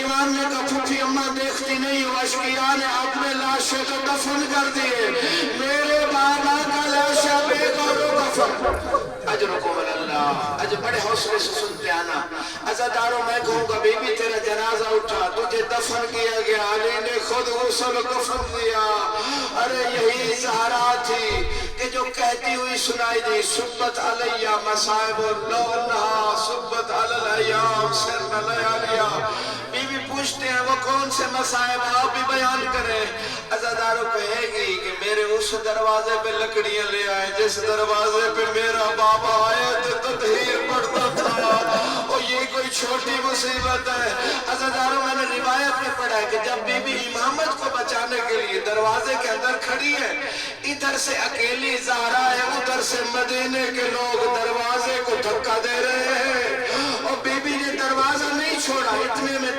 ایمان نے کہا پھوپھی اماں دیکھتی نہیں ہو، اشقیاء نے اپنے لاشے کو دفن کر دیے، میرے بابا کا لاشا بے غور و کفن۔ اجرکم اللہ، اج بڑے حوصلے سے سنتے آنا۔ عزاداروں میں کہوں گا بی بی تیرا جنازہ اٹھا، تجھے دفن کیا گیا، علی نے خود غسل و کفن دیا۔ ارے یہی زہرا تھی کہ جو کہتی ہوئی سنائی دی، سبت علیہ مصائب لو انہا سبت علی الایام سرن لیالیا۔ بی بی پوچھتے ہیں وہ کون سے مصائب آپ بھی بیان کریں۔ عزاداروں کہے گی کہ میرے اس دروازے پہ لکڑیاں لے آئے جس دروازے پہ میرا بابا آئے تو تطہیر پڑھتا تھا، اور یہ کوئی چھوٹی مصیبت ہے۔ عزاداروں میں نے روایت میں پڑھا ہے کہ جب بی بی امامت کو بچانے کے لیے دروازے کے اندر کھڑی ہے، ادھر سے اکیلی زہرا ہے، ادھر سے مدینے کے لوگ دروازے کو دھکا دے رہے ہیں، اور بی بی نے دروازہ نہیں چھوڑا، اتنے میں